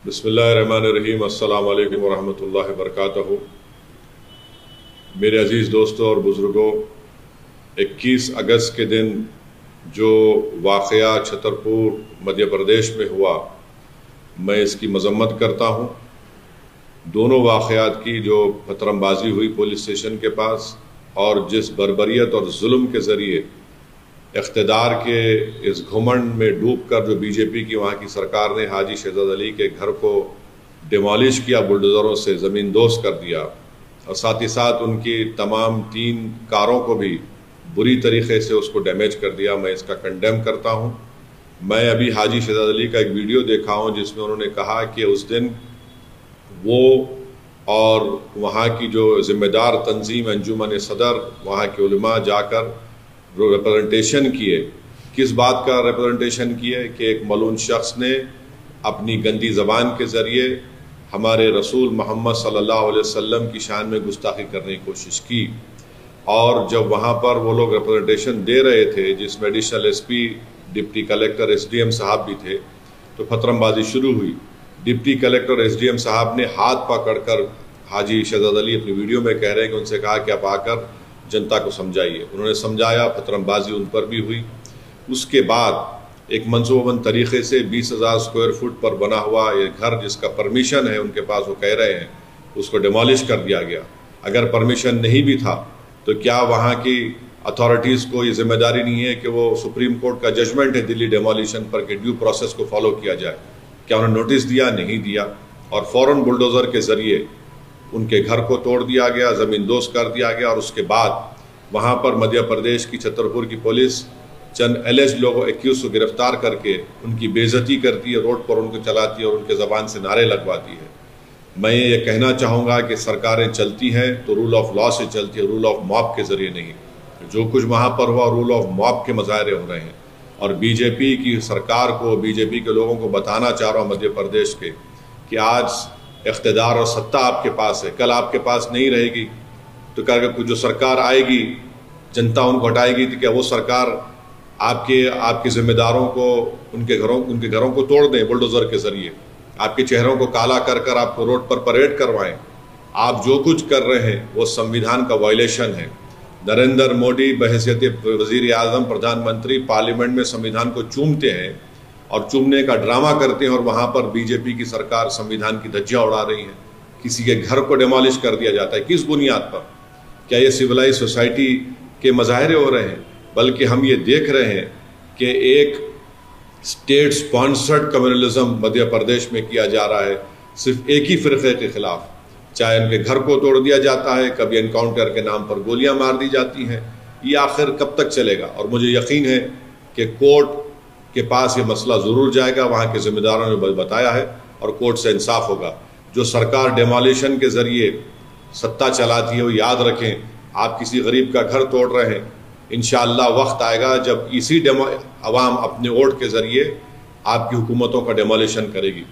बिस्मिल्लाहिर्रहमानिर्रहीम। अस्सलामु अलैकुम वरहमतुल्लाहि वबरकातुहू। मेरे अज़ीज़ दोस्तों और बुज़ुर्गों, 21 अगस्त के दिन जो वाक़या छतरपुर मध्य प्रदेश में हुआ, मैं इसकी मज़म्मत करता हूँ। दोनों वाक़यात की जो पथरमबाजी हुई पुलिस स्टेशन के पास और जिस बर्बरियत और जुल्म के ज़रिए इक़्तिदार के इस घुमंड में डूब कर जो बीजेपी की वहाँ की सरकार ने हाजी शहजाद अली के घर को डिमोलिश किया, बुलडोज़रों से ज़मींदोज़ कर दिया और साथ ही साथ उनकी तमाम 3 कारों को भी बुरी तरीक़े से उसको डैमेज कर दिया। मैं इसका कंडेम करता हूँ। मैं अभी हाजी शहजाद अली का एक वीडियो देखा हूँ जिसमें उन्होंने कहा कि उस दिन वो और वहाँ की जो ज़िम्मेदार तंजीम अंजुमन सदर, वहाँ के उलमा जाकर रिप्रेजेंटेशन किए। किस बात का रिप्रेजेंटेशन किए कि एक मलून शख्स ने अपनी गंदी ज़बान के ज़रिए हमारे रसूल मोहम्मद सल्लल्लाहु अलैहि वसल्लम की शान में गुस्ताखी करने की कोशिश की। और जब वहाँ पर वो लोग रिप्रेजेंटेशन दे रहे थे, जिसमें additional SP, deputy collector, SDM साहब भी थे, तो पथरमबाजी शुरू हुई। डिप्टी कलेक्टर, एसडीएम साहब ने हाथ पकड़कर हाजी शहजाद अली अपनी वीडियो में कह रहे हैं कि उनसे कहा कि आप आकर जनता को समझाइए। उन्होंने समझाया, पथरमबाजी उन पर भी हुई। उसके बाद एक मंसूबाबंद तरीक़े से 20,000 स्क्वायर फुट पर बना हुआ ये घर, जिसका परमिशन है उनके पास, वो कह रहे हैं, उसको डिमोलिश कर दिया गया। अगर परमिशन नहीं भी था तो क्या वहाँ की अथॉरिटीज़ को ये जिम्मेदारी नहीं है कि वो सुप्रीम कोर्ट का जजमेंट है दिल्ली डिमोलिशन पर कि ड्यू प्रोसेस को फॉलो किया जाए? क्या उन्होंने नोटिस दिया? नहीं दिया। और फ़ौरन बुलडोज़र के ज़रिए उनके घर को तोड़ दिया गया, ज़मींदोज़ कर दिया गया। और उसके बाद वहाँ पर मध्य प्रदेश की छतरपुर की पुलिस चंद एलिज लोगों, 21 को गिरफ्तार करके उनकी बेइज्जती करती है, रोड पर उनको चलाती है और उनके ज़बान से नारे लगवाती है। मैं ये कहना चाहूँगा कि सरकारें चलती हैं तो रूल ऑफ लॉ से चलती है, रूल ऑफ मॉब के ज़रिए नहीं। जो कुछ वहाँ पर हुआ रूल ऑफ मॉब के मुजाहरे हो रहे हैं। और बीजेपी की सरकार को, बीजेपी के लोगों को बताना चाह रहा हूँ मध्य प्रदेश के, कि आज इक़्तिदार और सत्ता आपके पास है, कल आपके पास नहीं रहेगी। तो क्या जो सरकार आएगी, जनता उनको हटाएगी, तो क्या वो सरकार आपके ज़िम्मेदारों को, उनके घरों को तोड़ दें बुलडोज़र के ज़रिए, आपके चेहरों को काला कर कर आपको रोड पर परेड करवाएं? आप जो कुछ कर रहे हैं वो संविधान का वायलेशन है। नरेंद्र मोदी बहैसियत वज़ीर आज़म, प्रधानमंत्री, पार्लियामेंट में संविधान को चूमते हैं और चूमने का ड्रामा करते हैं, और वहाँ पर बीजेपी की सरकार संविधान की धज्जियाँ उड़ा रही है। किसी के घर को डिमोलिश कर दिया जाता है, किस बुनियाद पर? क्या ये सिविलाइज सोसाइटी के मज़ाहरे हो रहे हैं? बल्कि हम ये देख रहे हैं कि एक state sponsored communalism Madhya Pradesh में किया जा रहा है, सिर्फ एक ही फ़िरक़े के ख़िलाफ़। चाहे उनके घर को तोड़ दिया जाता है, कभी एनकाउंटर के नाम पर गोलियां मार दी जाती हैं। ये आखिर कब तक चलेगा? और मुझे यकीन है कि कोर्ट के पास ये मसला ज़रूर जाएगा, वहाँ के ज़िम्मेदारों ने बताया है, और कोर्ट से इंसाफ होगा। जो सरकार डिमोलिशन के ज़रिए सत्ता चलाती है, वो याद रखें, आप किसी गरीब का घर तोड़ रहे हैं। इंशाअल्लाह वक्त आएगा जब इसी अवाम अपने वोट के ज़रिए आपकी हुकूमतों का डिमोलिशन करेगी।